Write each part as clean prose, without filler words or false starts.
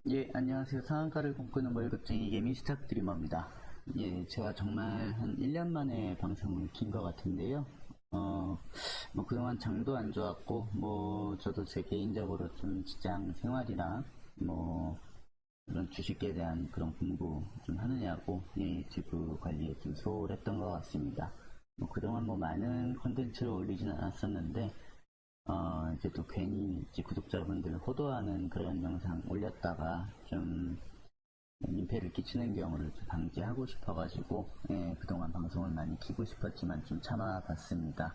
예, 안녕하세요. 상한가를 꿈꾸는 월급쟁이 개미스탁 드리머입니다. 예, 제가 정말 한 1년 만에 방송을 킨 것 같은데요. 그동안 장도 안 좋았고, 저도 제 개인적으로 좀 직장 생활이나, 뭐, 그런 주식에 대한 그런 공부 좀 하느냐고, 예, 지구 관리에 좀 소홀했던 것 같습니다. 그동안 많은 콘텐츠를 올리진 않았었는데, 이제 또 괜히 이제 구독자분들 호도하는 그런 영상 올렸다가 좀 민폐를 끼치는 경우를 좀 방지하고 싶어가지고, 예, 그동안 방송을 많이 키고 싶었지만 좀 참아봤습니다.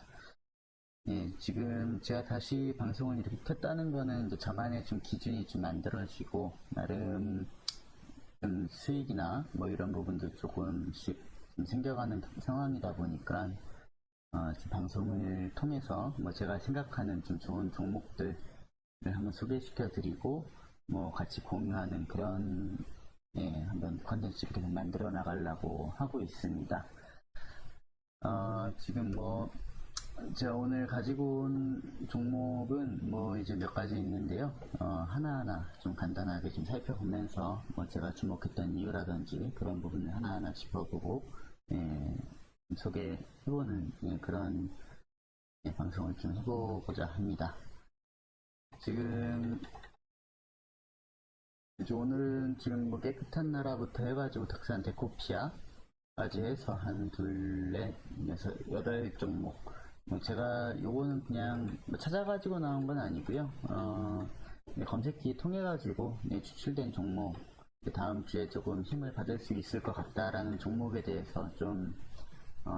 예, 지금 제가 다시 방송을 이렇게 켰다는 거는 이제 저만의 좀 기준이 좀 만들어지고, 나름 좀 수익이나 이런 부분도 조금씩 좀 생겨가는 상황이다 보니까, 방송을 통해서 제가 생각하는 좀 좋은 종목들을 한번 소개시켜 드리고 같이 공유하는 그런, 예, 한번 컨텐츠를 계속 만들어 나가려고 하고 있습니다. 지금 제가 오늘 가지고 온 종목은 이제 몇 가지 있는데요. 하나하나 좀 간단하게 좀 살펴보면서 제가 주목했던 이유라든지 그런 부분을 하나하나 짚어보고, 예, 소개해보는, 예, 그런, 예, 방송을 좀 해보고자 합니다. 지금 이제 오늘은 지금 깨끗한 나라부터 해가지고 닥산 데코피아까지 해서 한 둘, 넷, 여섯, 여덟 종목. 제가 요거는 그냥 찾아가지고 나온 건 아니고요. 검색기 통해가지고 추출된 종목, 다음 주에 조금 힘을 받을 수 있을 것 같다라는 종목에 대해서 좀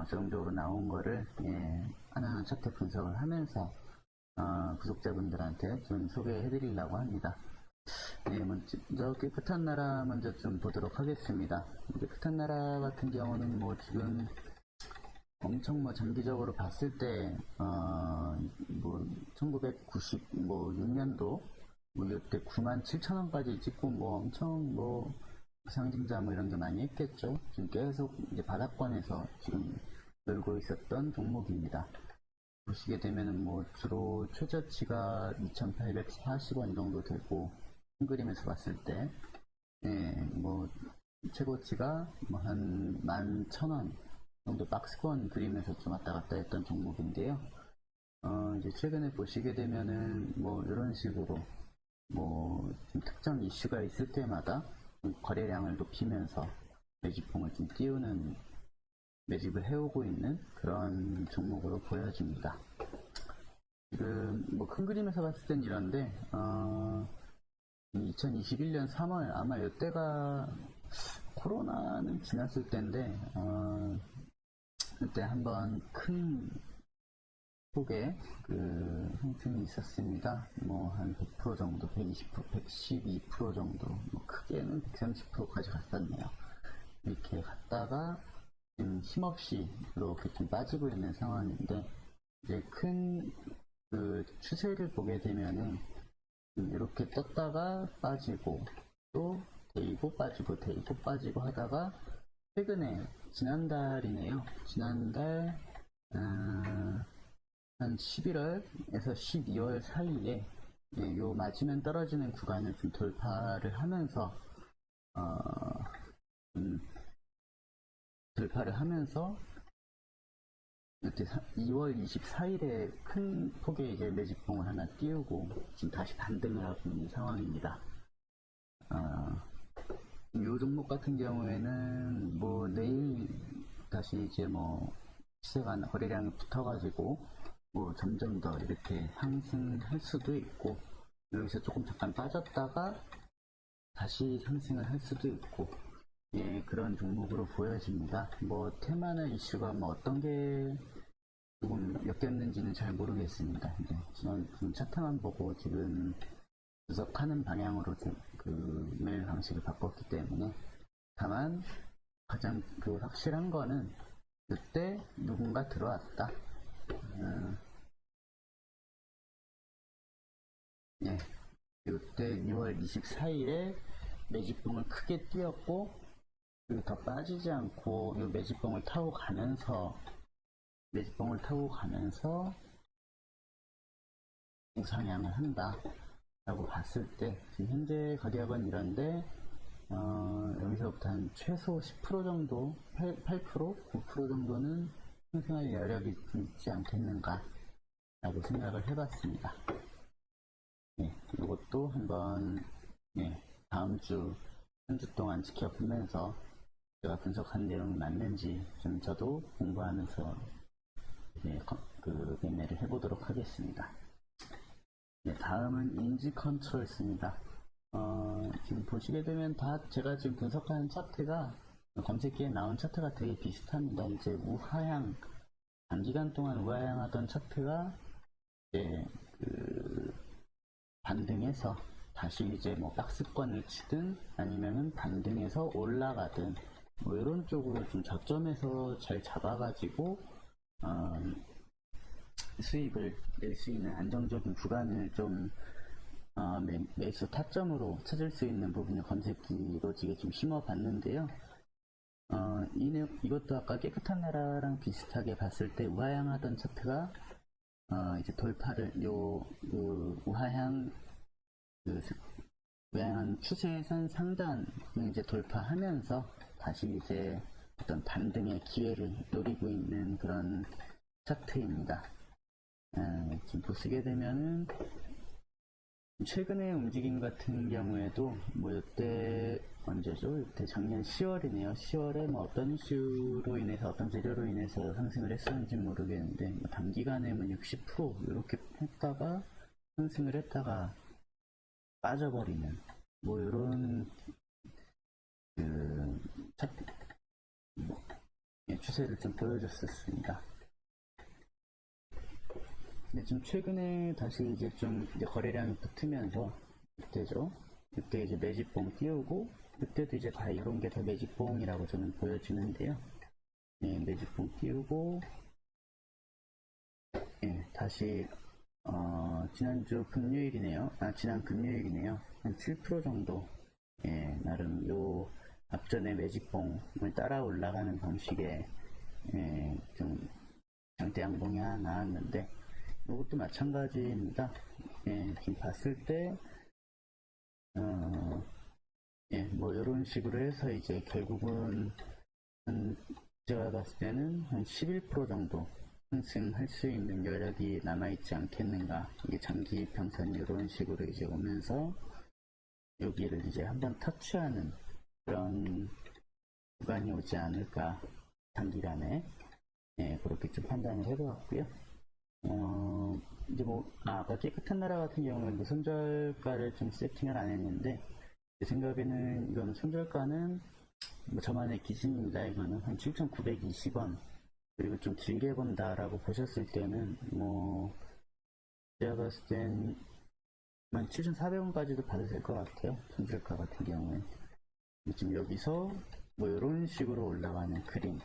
적용적으로 나온 거를, 예, 하나하나 차트 분석을 하면서 구독자분들한테 좀 소개해드리려고 합니다. 네, 먼저 깨끗한 나라 먼저 좀 보도록 하겠습니다. 깨끗한 나라 같은 경우는 지금 엄청 장기적으로 봤을 때, 1996년도, 이때 97,000원까지 찍고, 엄청 상징자 이런 게 많이 했겠죠. 지금 계속 이제 바닥권에서 지금 놀고 있었던 종목입니다. 보시게 되면은 주로 최저치가 2,840원 정도 되고, 큰 그림에서 봤을 때, 예, 최고치가 한 11,000원 정도 박스권 그림에서 좀 왔다 갔다 했던 종목인데요. 이제 최근에 보시게 되면은 이런 식으로 좀 특정 이슈가 있을 때마다 거래량을 높이면서 매집봉을 좀 띄우는, 매집을 해오고 있는 그런 종목으로 보여집니다. 지금 큰 그림에서 봤을 땐 이런데, 2021년 3월 아마 이때가 코로나는 지났을 때인데, 그때 한번 큰 폭의 그 상승이 있었습니다. 한 100% 정도, 120%, 112% 정도, 크게는 130%까지 갔었네요. 이렇게 갔다가 힘없이 이렇게 좀 빠지고 있는 상황인데, 이제 큰 그 추세를 보게 되면은 이렇게 떴다가 빠지고 또 데이고 빠지고 데이고 빠지고 하다가 최근에 지난달이네요. 지난달 한 11월에서 12월 사이에, 예, 요 맞으면 떨어지는 구간을 좀 돌파를 하면서 돌파를 하면서 이때 2월 24일에 큰 폭의 이제 매집봉을 하나 띄우고 지금 다시 반등을 하고 있는 상황입니다. 이 종목 같은 경우에는 내일 다시 이제 시세가 거래량이 붙어가지고 점점 더 이렇게 상승할 수도 있고, 여기서 조금 잠깐 빠졌다가 다시 상승을 할 수도 있고, 예, 그런 종목으로 보여집니다. 테마나 이슈가 어떤 게 조금 엮였는지는 잘 모르겠습니다. 이제 저는 차트만 보고 지금 분석하는 방향으로 그 매일 방식을 바꿨기 때문에, 다만 가장 확실한 거는 그때 누군가 들어왔다. 예, 이때 6월 24일에 매집봉을 크게 띄었고, 그리고 더 빠지지 않고 이 매집봉을 타고 가면서 우상향을 한다. 라고 봤을 때 지금 현재 가격은 이런데 여기서부터 한 최소 10% 정도, 9% 정도는 상승할 여력이 좀 있지 않겠는가 라고 생각을 해봤습니다. 네, 이것도 한번 다음 주 한 주 동안 지켜보면서 제가 분석한 내용이 맞는지 좀 저도 공부하면서 그 매매를 해보도록 하겠습니다. 네, 다음은 인지 컨트롤스입니다. 지금 보시게 되면 다 제가 지금 분석하는 차트가 검색기에 나온 차트가 되게 비슷합니다. 이제 우하향, 단기간 동안 우하향하던 차트가 이제 그 반등해서 다시 이제 뭐 박스권을 치든 아니면은 반등해서 올라가든 뭐 이런 쪽으로 좀 저점에서 잘 잡아가지고 수익을 낼 수 있는 안정적인 구간을 좀 매수 타점으로 찾을 수 있는 부분을 검색기로 지금 좀 심어봤는데요. 이것도 아까 깨끗한 나라랑 비슷하게 봤을 때 우하향하던 차트가 이제 돌파를 우하향 우하향 추세선 상단을 이제 돌파하면서 다시 이제 어떤 반등의 기회를 노리고 있는 그런 차트입니다. 지금 보시게 되면은 최근의 움직임 같은 경우에도 뭐 이때 언제죠? 이때 작년 10월이네요. 10월에 뭐 어떤 이슈로 인해서 어떤 재료로 인해서 상승을 했었는지 모르겠는데 뭐 단기간에 뭐 60% 이렇게 했다가 상승을 했다가 빠져버리는 뭐 이런 그 추세를 좀 보여줬었습니다. 근데 좀 최근에 다시 이제 좀 이제 거래량이 붙으면서 그때죠. 그때 이제 매집봉 띄우고 그때도 이제 다 이런 게 다 매집봉이라고 저는 보여지는데요. 매집봉 띄우고 다시 지난주 금요일이네요. 지난 금요일이네요. 한 7% 정도 나름 요 앞전에 매집봉을 따라 올라가는 방식의 좀 장대 양봉이 하나 나왔는데 이것도 마찬가지입니다. 지금 봤을 때 뭐 이런 식으로 해서 이제 결국은 제가 봤을 때는 한 11% 정도 상승할 수 있는 여력이 남아있지 않겠는가. 이게 장기 평선 이런 식으로 이제 오면서 여기를 이제 한번 터치하는 그런 구간이 오지 않을까. 단기간에 그렇게 좀 판단을 해보았고요. 이제 아까 깨끗한 나라 같은 경우는 뭐 손절가를 좀 세팅을 안 했는데, 제 생각에는 이거는 손절가는 뭐 저만의 기준입니다. 이거는 한 7,920원. 그리고 좀 길게 본다라고 보셨을 때는, 뭐, 제가 봤을 땐 17,400원까지도 봐도 될 것 같아요. 손절가 같은 경우에. 지금 여기서 뭐 이런 식으로 올라가는 그림.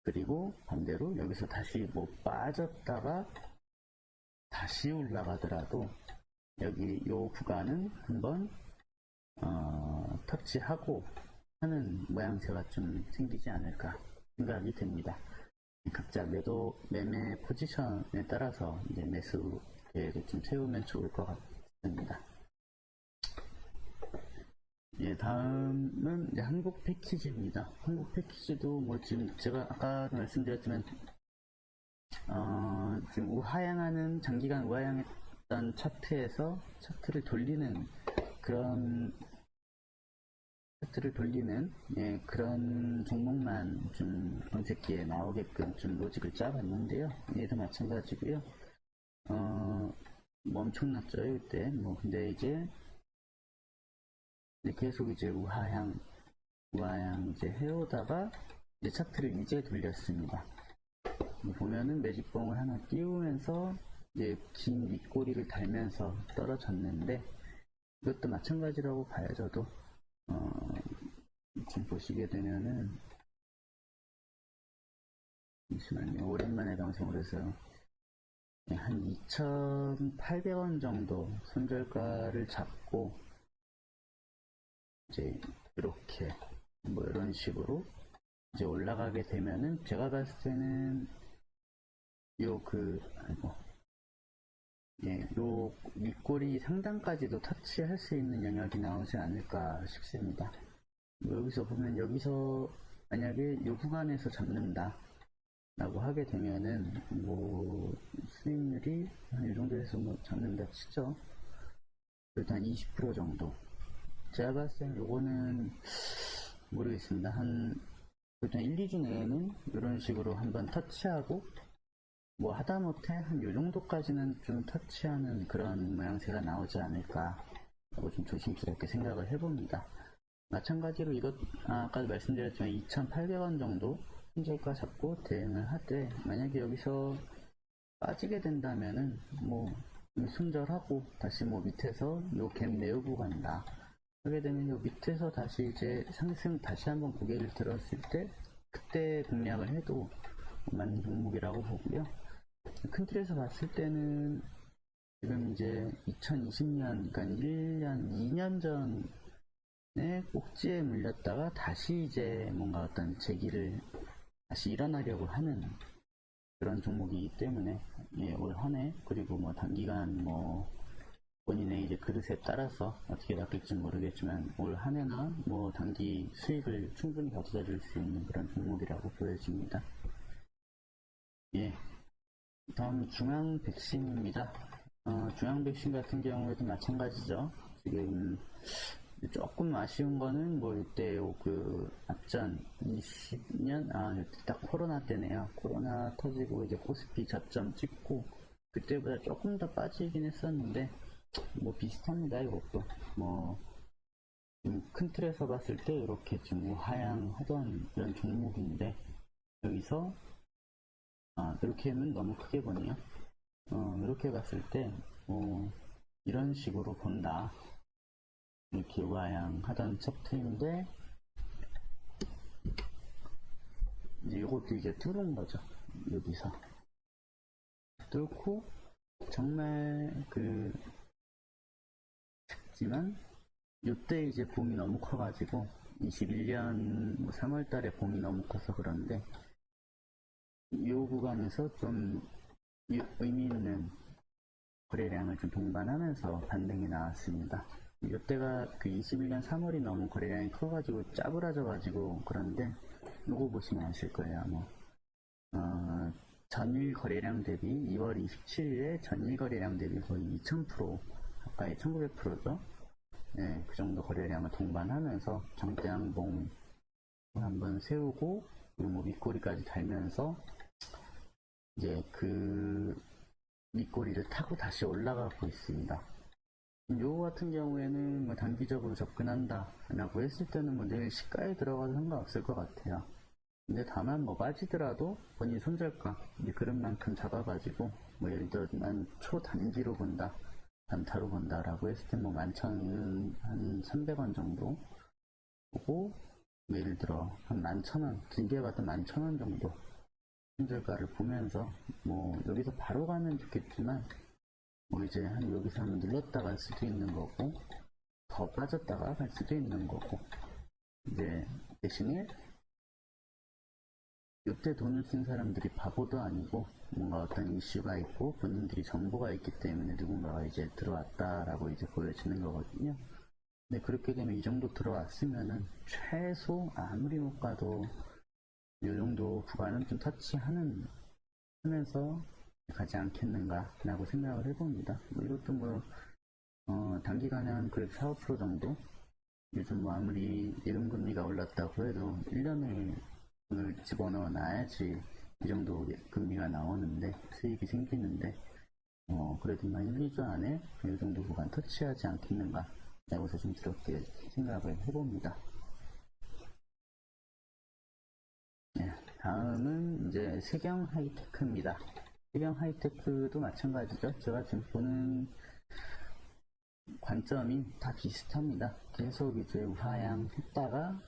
그리고 반대로 여기서 다시 뭐 빠졌다가 다시 올라가더라도 여기 요 구간은 한번 터치하고 하는 모양새가 좀 생기지 않을까 생각이 됩니다. 각자 매매 포지션에 따라서 이제 매수 계획을 좀 세우면 좋을 것 같습니다. 다음은 이제 한국 패키지입니다. 한국 패키지도 뭐 지금 제가 아까 말씀드렸지만 지금 우하향하는 장기간 우하향했던 차트에서 차트를 돌리는 그런 그런 종목만 좀 검색기에 나오게끔 좀 로직을 짜봤는데요. 얘도 마찬가지고요. 뭐 엄청났죠 이때. 뭐 근데 이제 계속 이제 우하향 이제 해오다가 이제 차트를 이제 돌렸습니다. 보면은 매집봉을 하나 띄우면서 이제 긴 윗꼬리를 달면서 떨어졌는데 이것도 마찬가지라고 봐요. 저도 지금 보시게 되면은 잠시만요. 오랜만에 방송을 해서 한 2,800원 정도 손절가를 잡고 이제 이렇게 뭐 이런 식으로 이제 올라가게 되면은 제가 봤을 때는 예, 요 윗꼬리 상단까지도 터치할 수 있는 영역이 나오지 않을까 싶습니다. 여기서 보면 여기서 만약에 요 구간에서 잡는다 라고 하게 되면은 뭐 수익률이 한 이 정도에서 뭐 잡는다 치죠. 일단 20% 정도. 제가 봤을 땐 요거는 모르겠습니다. 한 일단 1, 2주 내에는 이런 식으로 한번 터치하고 뭐 하다못해 한 요 정도까지는 좀 터치하는 그런 모양새가 나오지 않을까 하고 좀 조심스럽게 생각을 해봅니다. 마찬가지로 이것 아까도 말씀드렸지만 2,800원 정도 손절가 잡고 대응을 하되 만약에 여기서 빠지게 된다면은 뭐 손절하고 다시 뭐 밑에서 요 갭 내우고 간다 하게 되면 요 밑에서 다시 이제 상승 다시 한번 고개를 들었을 때 그때 공략을 해도 맞는 종목이라고 보고요. 큰 틀에서 봤을 때는 지금 이제 2020년 그러니까 1년 2년 전에 꼭지에 물렸다가 다시 이제 뭔가 어떤 재기를 다시 일어나려고 하는 그런 종목이기 때문에 예, 올 한해 그리고 뭐 단기간 뭐 본인의 이제 그릇에 따라서 어떻게 바뀔지 모르겠지만 올 한해나 뭐 단기 수익을 충분히 가져다 줄 수 있는 그런 종목이라고 보여집니다. 예. 다음 중앙 백신입니다. 중앙 백신 같은 경우에도 마찬가지죠. 지금 조금 아쉬운 거는 뭐 이때 그 앞전 20년 이때 딱 코로나 때네요. 코로나 터지고 이제 코스피 저점 찍고 그때보다 조금 더 빠지긴 했었는데 뭐 비슷합니다. 이것도 뭐 큰 틀에서 봤을 때 이렇게 좀 우하향하던 이런 종목인데 여기서 이렇게는 너무 크게 보네요. 이렇게 봤을 때 이런 식으로 본다. 이렇게 우하향하던 차트인데 이제 이것도 이제 뚫은 거죠. 여기서 뚫고 정말 작지만 이때 이제 봄이 너무 커가지고 21년 3월달에 봄이 너무 커서 그런데 이 구간에서 좀 의미 있는 거래량을 좀 동반하면서 반등이 나왔습니다. 이때가 그 21년 3월이 너무 거래량이 커가지고 짜부라져가지고 그런데 요거 보시면 아실 거예요. 전일 거래량 대비 2월 27일에 전일 거래량 대비 거의 2000% 가까이 1900%죠. 네, 그 정도 거래량을 동반하면서 장대양봉 한번 세우고 그리고 뭐 밑꼬리까지 달면서 이제 그 밑꼬리를 타고 다시 올라가고 있습니다. 요거 같은 경우에는 뭐 단기적으로 접근한다 라고 했을 때는 뭐 내일 시가에 들어가도 상관없을 것 같아요. 근데 다만 뭐 빠지더라도 본인 손절가 이제 그런 만큼 잡아가지고 뭐 예를 들어 난 초단기로 본다 단타로 본다 라고 했을 때 뭐 11,300원 정도 보고 뭐 예를 들어 한 11,000원 길게 봐도 11,000원 정도 손절가를 보면서 뭐 여기서 바로 가면 좋겠지만 뭐 이제 한 여기서 한번 눌렀다 갈 수도 있는 거고 더 빠졌다가 갈 수도 있는 거고 이제 대신에 이때 돈을 쓴 사람들이 바보도 아니고 뭔가 어떤 이슈가 있고 본인들이 정보가 있기 때문에 누군가가 이제 들어왔다라고 이제 보여지는 거거든요. 근데 그렇게 되면 이 정도 들어왔으면은 최소 아무리 못 가도 이 정도 구간은 좀 터치하는 하면서 가지 않겠는가 라고 생각을 해봅니다. 뭐 이것도 단기간에 한 그래도 4~5% 정도 요즘 뭐 아무리 예금금리가 올랐다고 해도 1년을 돈을 집어넣어 놔야지 이 정도 금리가 나오는데 수익이 생기는데 그래도 1, 2주 안에 이 정도 구간 터치하지 않겠는가 라고 조심스럽게 생각을 해봅니다. 네, 다음은 이제 세경 하이테크입니다. 세경 하이테크도 마찬가지죠. 제가 지금 보는 관점이 다 비슷합니다. 계속 이제 우하향 했다가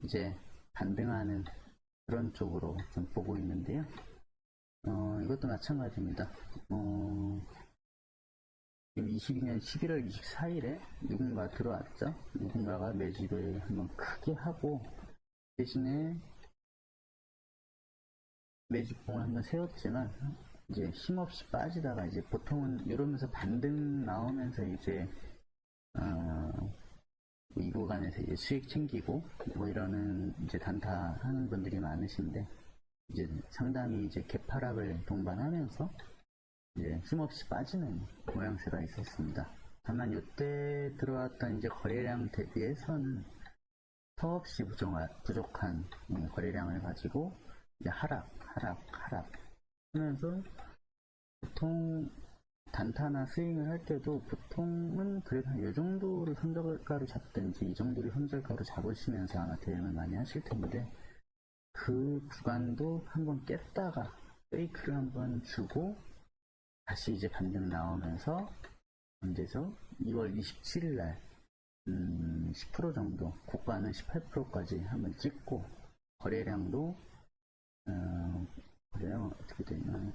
이제 반등하는 그런 쪽으로 좀 보고 있는데요. 이것도 마찬가지입니다. 지금 22년 11월 24일에 누군가 들어왔죠. 누군가가 매집을 한번 크게 하고 대신에 매집봉을 한번 세웠지만 이제 힘없이 빠지다가 이제 보통은 이러면서 반등 나오면서 이제 이 구간에서 이제 수익 챙기고 뭐 이러는 이제 단타 하는 분들이 많으신데 이제 상당히 이제 개파락을 동반하면서 이제 힘없이 빠지는 모양새가 있었습니다. 다만 이때 들어왔던 이제 거래량 대비해서는 턱없이 부족한 거래량을 가지고 이제 하락 하면서 보통 단타나 스윙을 할 때도 보통은 그래도 한 이 정도를 손절가로 잡든지 이 정도를 손절가로 잡으시면서 아마 대응을 많이 하실 텐데 그 구간도 한번 깼다가 페이크를 한번 주고 다시 이제 반등 나오면서 언제죠? 2월 27일 날 10% 정도, 고가는 18%까지 한번 찍고 거래량도 거래량 어떻게 되냐?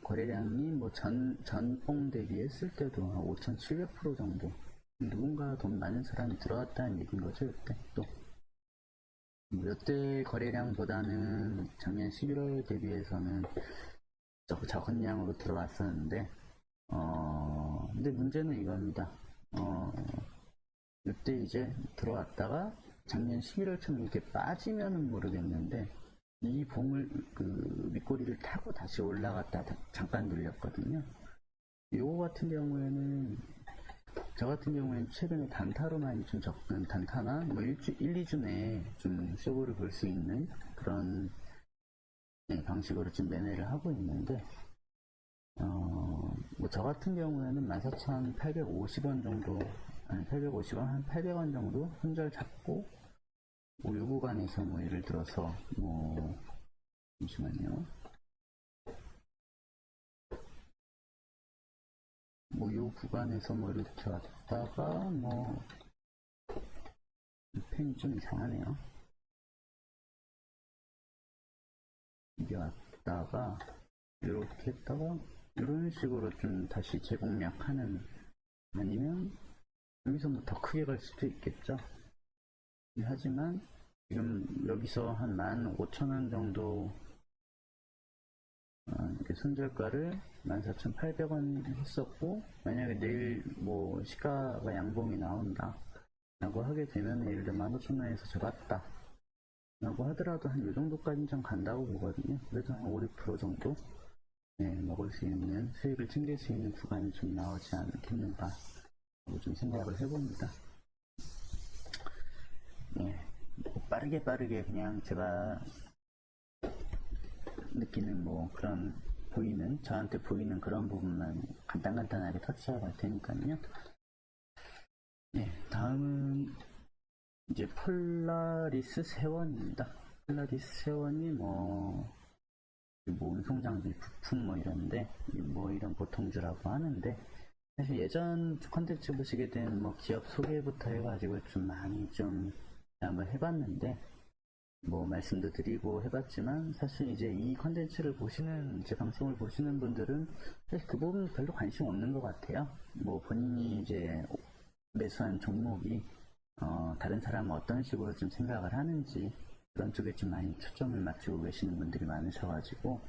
거래량이 뭐 전봉 대비했을 때도 한 5,700% 정도. 누군가 돈 많은 사람이 들어왔다는 얘기인 거죠, 이때 또. 이때 거래량보다는 작년 11월 대비해서는 적은 양으로 들어왔었는데, 근데 문제는 이겁니다. 이때 이제 들어왔다가 작년 11월처럼 이렇게 빠지면은 모르겠는데, 이 봉을 밑꼬리를 타고 다시 올라갔다 잠깐 눌렸거든요. 요거 같은 경우에는 저 같은 경우에는 최근에 단타로만 좀 접근 단타나 뭐 1, 2주 내에 좀 쇼부를 볼 수 있는 그런 방식으로 좀 매매를 하고 있는데 뭐 저 같은 경우에는 14,850원 정도 850원 한 800원 정도 손절 잡고 뭐 요 구간에서 뭐 예를 들어서 뭐 잠시만요. 뭐 요 구간에서 뭐 이렇게 왔다가 뭐 펜이 좀 이상하네요. 이게 왔다가 이렇게 했다가 이런 식으로 좀 다시 재공략하는 아니면 여기서 뭐 더 크게 갈 수도 있겠죠. 하지만 지금 여기서 한 15,000원 정도 이렇게 손절가를 14,800원 했었고 만약에 내일 뭐 시가가 양봉이 나온다 라고 하게 되면 예를 들어 15,000원에서 잡았다 라고 하더라도 한 이 정도까지는 좀 간다고 보거든요. 그래도 한 5, 6% 정도 먹을 수 있는 수익을 챙길 수 있는 구간이 좀 나오지 않겠는가 라고 좀 생각을 해봅니다. 빠르게 그냥 제가 느끼는 뭐 그런 저한테 보이는 그런 부분만 간단하게 터치하고 갈 테니까요. 다음은 이제 폴라리스 세원입니다. 폴라리스 세원이 뭐 운송장비 부품 뭐 이런데 뭐 이런 보통주라고 하는데 사실 예전 컨텐츠 보시게 된 뭐 기업 소개부터 해가지고 좀 많이 좀 한번 해봤는데 뭐 말씀도 드리고 해봤지만 사실 이제 이 컨텐츠를 보시는 제 방송을 보시는 분들은 사실 그 부분 별로 관심 없는 것 같아요. 뭐 본인이 이제 매수한 종목이 다른 사람은 어떤 식으로 좀 생각을 하는지 그런 쪽에 좀 많이 초점을 맞추고 계시는 분들이 많으셔가지고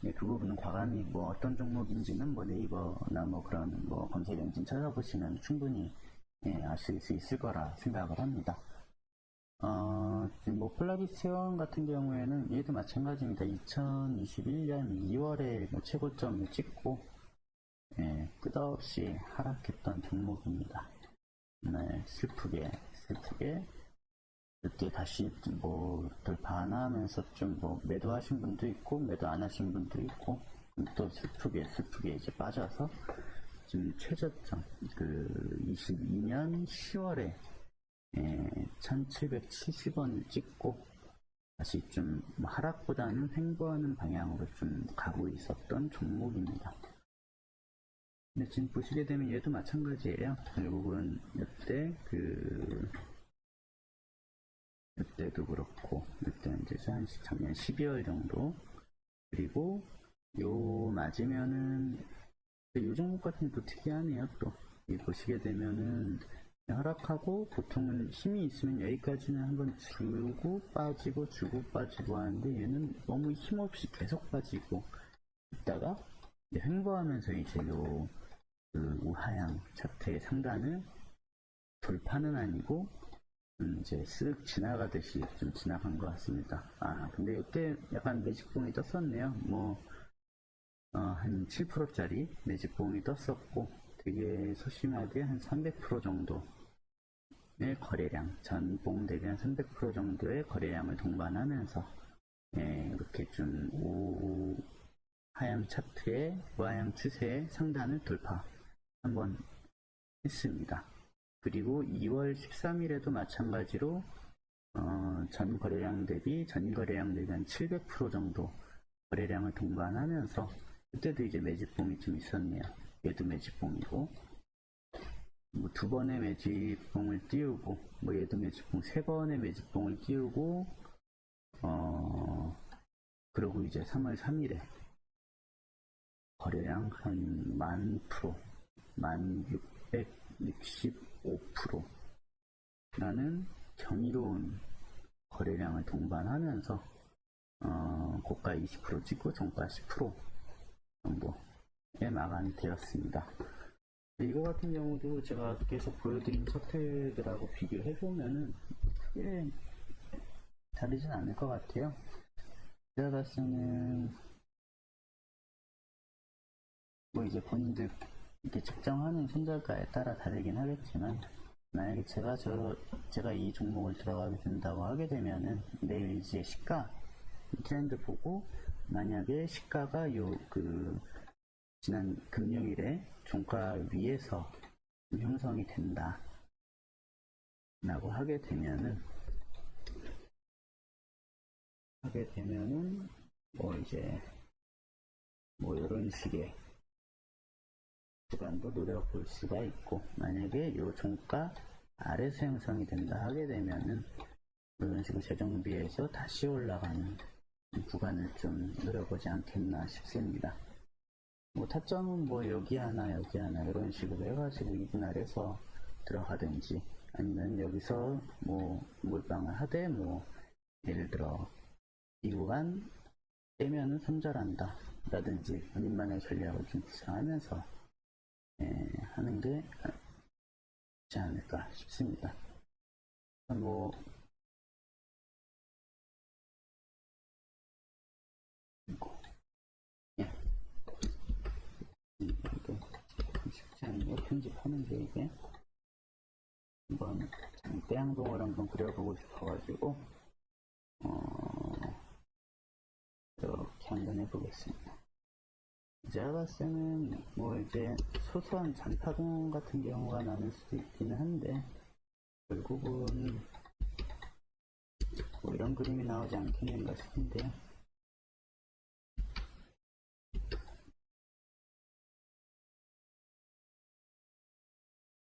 그 부분은 과감히 뭐 어떤 종목인지는 뭐 네이버나 뭐 그런 뭐 검색 엔진 찾아보시면 충분히 아실 수 있을 거라 생각을 합니다. 지금 뭐 폴라리스 세원 같은 경우에는 얘도 마찬가지입니다. 2021년 2월에 뭐 최고점을 찍고 끝없이 하락했던 종목입니다. 슬프게 이때 다시 뭐 돌파하면서 좀 뭐 매도하신 분도 있고 매도 안 하신 분도 있고 또 슬프게 이제 빠져서 지금 최저점 22년 10월에 1770원을 찍고 다시 좀 하락보다는 횡보하는 방향으로 좀 가고 있었던 종목입니다. 근데 지금 보시게 되면 얘도 마찬가지예요. 결국은 이때도 그렇고 이때 이제 작년 12월 정도 그리고 요 맞으면은 요 종목 같은 또 특이하네요. 또 보시게 되면은 하락하고 보통은 힘이 있으면 여기까지는 한번 주고 빠지고 하는데 얘는 너무 힘없이 계속 빠지고 있다가 이제 횡보하면서 이제 그 우하향 차트의 상단을 돌파는 아니고 이제 쓱 지나가듯이 좀 지나간 것 같습니다. 근데 이때 약간 매직봉이 떴었네요. 한 7%짜리 매직봉이 떴었고, 되게 소심하게 한 300% 정도의 거래량, 전봉 대비 한 300% 정도의 거래량을 동반하면서, 이렇게 좀 하향 차트의 우하향 추세의 상단을 돌파 한번 했습니다. 그리고 2월 13일에도 마찬가지로 전 거래량 대비 한 700% 정도 거래량을 동반하면서 그때도 이제 매집봉이 좀 있었네요. 얘도 매집봉이고 두 번의 매집봉을 띄우고 얘도 매집봉 3번의 매집봉을 띄우고 그리고 이제 3월 3일에 거래량 한 10,000%, 1665%라는 경이로운 거래량을 동반하면서 고가 20% 찍고 종가 10% 정도에 마감이 되었습니다. 이거 같은 경우도 제가 계속 보여드린 차트들하고 비교해보면은 크게 다르진 않을 것 같아요. 제가 봤을 때는 이제 본인들 이렇게 측정하는 손절가에 따라 다르긴 하겠지만, 만약에 제가 이 종목을 들어가게 된다고 하게 되면은 내일 이제 시가 트렌드 보고, 만약에 시가가 지난 금요일에 종가 위에서 형성이 된다 라고 하게 되면은 이런 식의 구간도 노려볼 수가 있고, 만약에 이 종가 아래서 형성이 된다 하게 되면은 이런 식으로 재정비해서 다시 올라가는 구간을 좀 노려보지 않겠나 싶습니다. 타점은 여기 하나 이런 식으로 해가지고 2분 아래서 들어가든지, 아니면 여기서 몰빵을 하되 예를 들어 이 구간 떼면은 손절한다 라든지 본인만의 전략을 좀 구상하면서 하는 게 좋지 않을까 싶습니다. 이게 쉽지 않네요. 편집하는 게 이게. 한번 태양동을 한번 그려보고 싶어가지고 이렇게 한번 해보겠습니다. 제가 봤을 때는 이제 소소한 잔파동 같은 경우가 나는 수도 있기는 한데, 결국은 이런 그림이 나오지 않겠는가 싶은데요.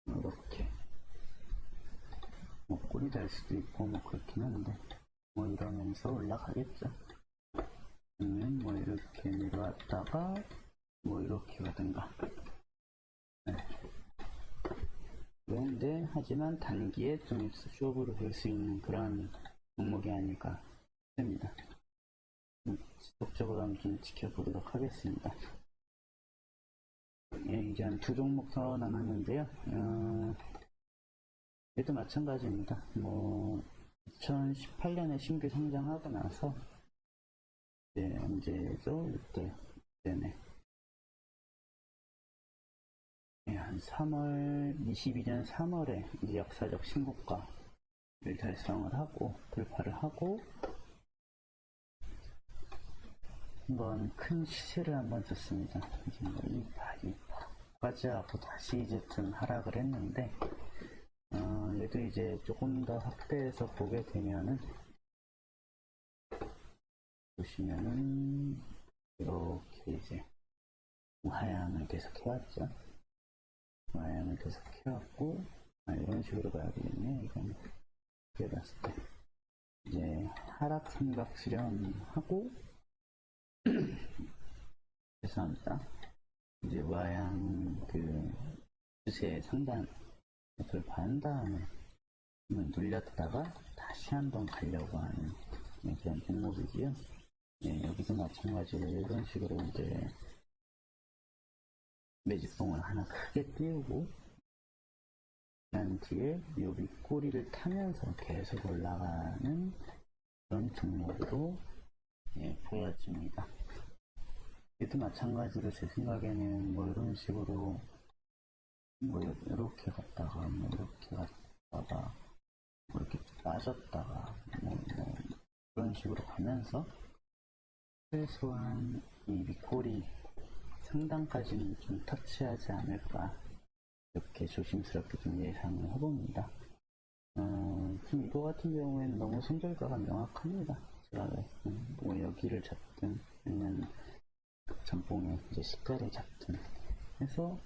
이렇게 꼴이 될 수도 있고 그렇긴 한데, 이러면서 올라가겠죠. 아니면 이렇게 내려왔다가 이렇게 가든가. 그런데 하지만 단기에 좀 쇼부를 볼 수 있는 그런 종목이 아닐까 싶습니다. 지속적으로 한번 지켜보도록 하겠습니다. 이제 한 2종목 더 남았는데요. 얘도 마찬가지입니다. 2018년에 신규 상장하고 나서 언제죠? 이때네. 한 22년 3월에 이제 역사적 신고가를 달성을 하고 돌파를 하고 한번 큰 시세를 한번 줬습니다. 이제 2파까지 하고 다시 이제 좀 하락을 했는데, 얘도 이제 조금 더 확대해서 보게 되면은 보시면은 이렇게 이제 우하향을 계속 해왔죠. 우하향을 계속 해왔고, 이런 식으로 봐야 되겠네. 이건 이렇게 봤을 때 이제 하락 삼각 수렴하고 죄송합니다. 이제 우하향 추세 상단 돌파한 다음에 눌렸다가 다시 한번 가려고 하는 그런 종목이고요. 예, 여기도 마찬가지로 이런 식으로 이제 매직봉을 하나 크게 띄우고 난 뒤에 요 윗꼬리를 타면서 계속 올라가는 그런 종목으로 예, 보여집니다. 얘도 마찬가지로 제 생각에는 뭐 이런 식으로 뭐 이렇게 갔다가 뭐 이렇게 갔다가 뭐 이렇게 빠졌다가 뭐 그런 식으로 가면서 최소한 이 윗꼬리 상단까지는 좀 터치하지 않을까 이렇게 조심스럽게 좀 예상을 해봅니다. 지금 이거 같은 경우에는 너무 손절가가 명확합니다. 제가 뭐 여기를 잡든 아니면 전봉에 이제 시가를 잡든 해서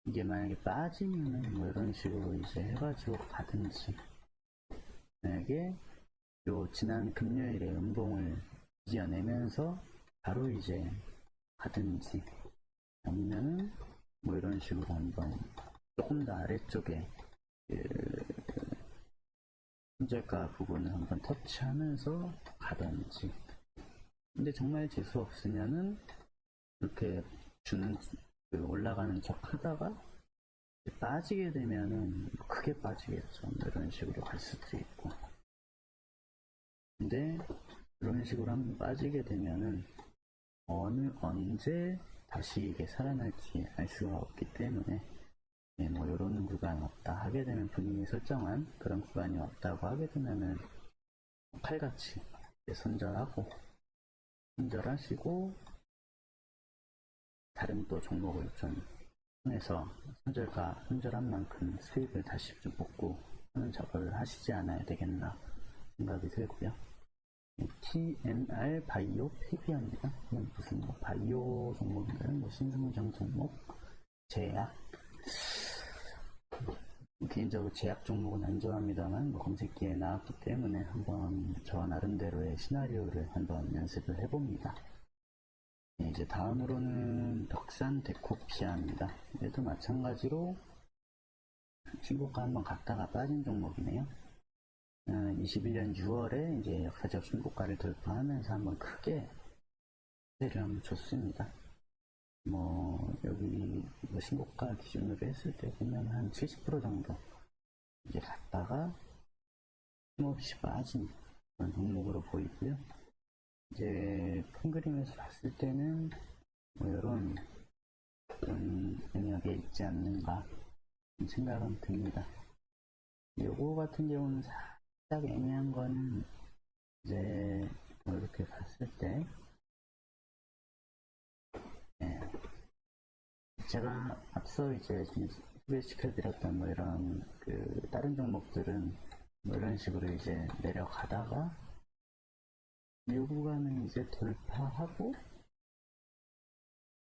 이게 만약에 빠지면은 뭐 이런 식으로 이제 해가지고 가든지 만약에 요 지난 금요일에 음봉을 이겨내면서 바로 이제 가든지 아니면은 뭐 이런 식으로 한번 조금 더 아래쪽에 손절가 부분을 한번 터치하면서 가든지. 근데 정말 재수 없으면은 이렇게 주는 그 올라가는 척 하다가 빠지게 되면은 크게 빠지겠죠. 뭐 이런 식으로 갈 수도 있고. 근데 이런 식으로 한번 빠지게 되면은 언제 다시 이게 살아날지 알 수가 없기 때문에 네, 뭐 이런 구간 왔다 하게 되면 본인이 설정한 그런 구간이 왔다고 하게 되면은 칼같이 손절하시고 다른 또 종목을 좀 통해서 손절한 만큼 수익을 다시 좀 복구하는 작업을 하시지 않아야 되겠나 생각이 들고요. TNR 바이오 폐기합니다. 이건 무슨 뭐 바이오 종목인가요? 뭐 신승장 종목, 제약. 개인적으로 제약 종목은 안 좋아합니다만 뭐 검색기에 나왔기 때문에 한번 저 나름대로의 시나리오를 한번 연습을 해봅니다. 네, 이제 다음으로는 덕산 데코피아입니다. 얘도 마찬가지로 신고가 한번 갔다가 빠진 종목이네요. 21년 6월에 이제 역사적 신고가를 돌파하면서 한번 크게 세를 한번 줬습니다. 뭐 여기 뭐 신고가 기준으로 했을 때 보면 한 70% 정도 이제 갔다가 힘없이 빠진 그런 종목으로 보이고요. 이제 큰 그림에서 봤을 때는 뭐 이런 영역에 있지 않는가 생각은 듭니다. 요거 같은 경우는 살짝 애매한 거는 이제 뭐 이렇게 봤을 때 네. 제가 앞서 이제 소개시켜드렸던 뭐 이런 그 다른 종목들은 뭐 이런 식으로 이제 내려가다가 이 구간은 이제 돌파하고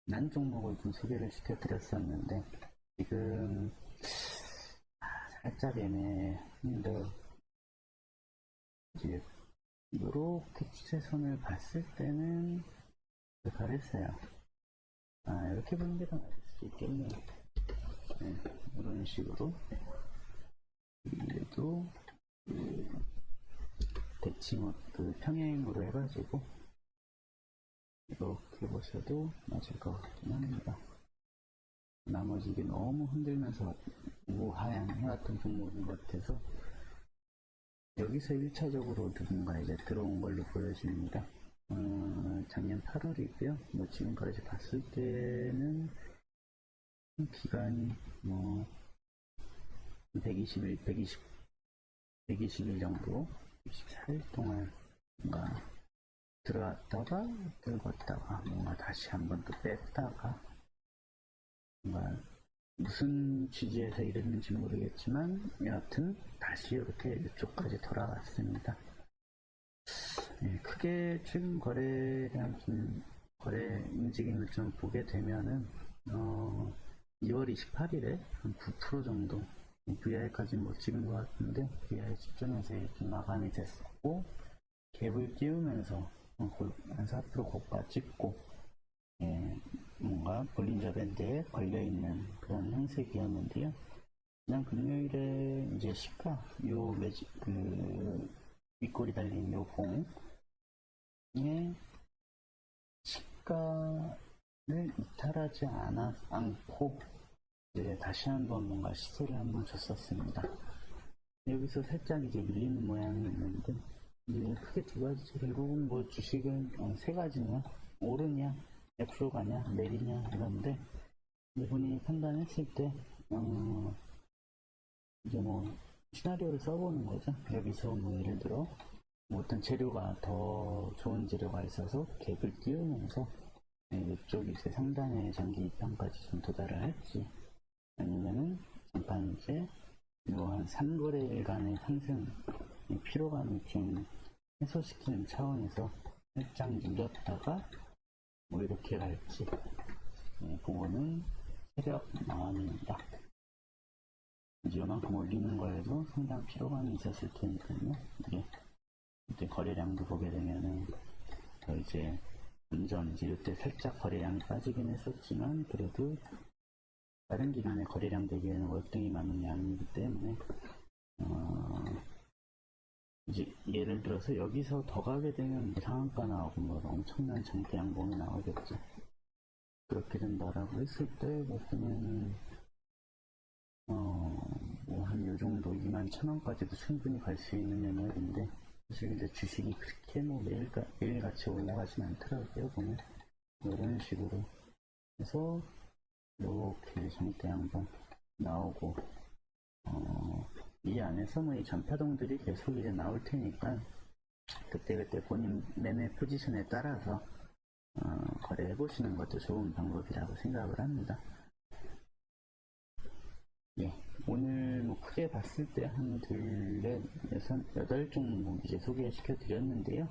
난 종목을 좀 소개를 시켜드렸었는데 지금 살짝 애매한데 이제 이렇게 추세선을 봤을 때는 돌파했어요. 이렇게 보는 게 더 맞을 수 있겠네요. 네, 이런 식으로 얘도 대칭 그 평행으로 해가지고 이렇게 보셔도 맞을 것 같긴 합니다. 나머지 이게 너무 흔들면서 우하향 해왔던 종목인 것 같아서 여기서 1차적으로 누군가 이제 들어온 걸로 보여집니다. 작년 8월이고요. 뭐 지금까지 봤을 때는 기간이 뭐 120일 정도 24일 동안 뭔가 들어왔다가 들어갔다가 뭔가 다시 한번 또 뺐다가 뭔가 무슨 취지에서 이랬는지 모르겠지만 여하튼 다시 이렇게 이쪽까지 돌아왔습니다. 네, 크게 최근 거래량 거래 움직임을 좀 보게 되면은 2월 28일에 한 9% 정도 VR까지 못 찍은 것 같은데 VR 직전에서 좀 마감이 됐었고 갭을 띄우면서 한 4% 고가 찍고 뭔가 볼린저 밴드에 걸려있는 그런 형색이었는데요. 그냥 금요일에 이제 시가 요 윗꼬리 달린 요 봉 시가를 이탈하지 않고 이제 다시 한번 뭔가 시세를 한번 줬었습니다. 여기서 살짝 이제 밀리는 모양이 있는데 이제 크게 두 가지, 결국은 뭐 주식은 세 가지냐, 오르냐, 옆으로 가냐, 내리냐 이런데 본인이 판단했을 때 이제 뭐 시나리오를 써보는 거죠. 여기서 뭐 예를 들어 뭐 어떤 재료가 더 좋은 재료가 있어서 갭을 띄우면서 이쪽이 이제 상단의 장기 입장까지 좀 도달을 할지, 아니면은 잠깐 이제 한 3거래일간의 상승 피로감을 좀 해소시키는 차원에서 살짝 눌렸다가 뭐 이렇게 갈지, 그거는 세력 마음입니다. 이제 요만큼 올리는 거에도 상당 피로감이 있었을 테니까요. 이제 거래량도 보게 되면은 더 이제 완전 이제 이때 살짝 거래량이 빠지긴 했었지만 그래도 다른 기간의 거래량 대비에는 월등히 많은 양이기 때문에 이제 예를 들어서 여기서 더 가게 되면 상한가 나오고 뭐 엄청난 장대 양봉이 나오겠죠. 그렇게 된다라고 했을 때 보면은 뭐 한 요 정도 21,000원까지도 충분히 갈 수 있는 영역인데, 사실 이제 주식이 그렇게 뭐 매일같이 올라가진 않더라고요. 보면 이런 식으로 해서 이렇게 장대 양봉 나오고 이 안에서 뭐 이 전파동들이 계속 이제 나올 테니까 그때그때 본인 매매 포지션에 따라서 거래해 보시는 것도 좋은 방법이라고 생각을 합니다. 예, 오늘 뭐 크게 봤을 때 한 둘, 넷, 여섯, 8종 이제 소개시켜 드렸는데요.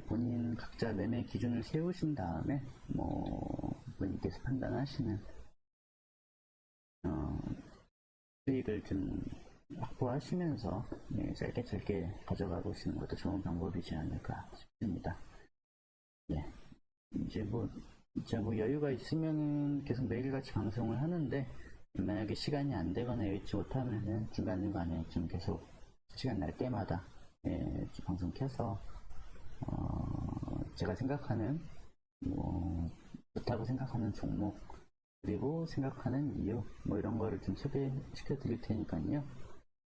본인 각자 매매 기준을 세우신 다음에 본인께서 판단하시는 수익을 좀 확보하시면서 짧게 가져가 보시는 것도 좋은 방법이지 않을까 싶습니다. 예, 이제 뭐 여유가 있으면은 계속 매일같이 방송을 하는데, 만약에 시간이 안 되거나 여의치 못하면은 중간중간에 좀 계속 시간 날 때마다 방송 켜서 제가 생각하는 좋다고 생각하는 종목, 그리고 생각하는 이유 뭐 이런 거를 좀 소개시켜 드릴 테니까요.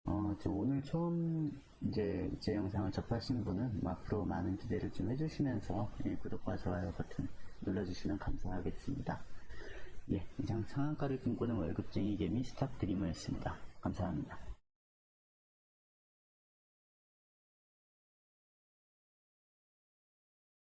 오늘 처음 이제 제 영상을 접하신 분은 앞으로 많은 기대를 좀 해주시면서 구독과 좋아요 버튼 눌러주시면 감사하겠습니다. 예, 이상 상한가를 꿈꾸는 월급쟁이 개미 스탑드리머였습니다. 감사합니다.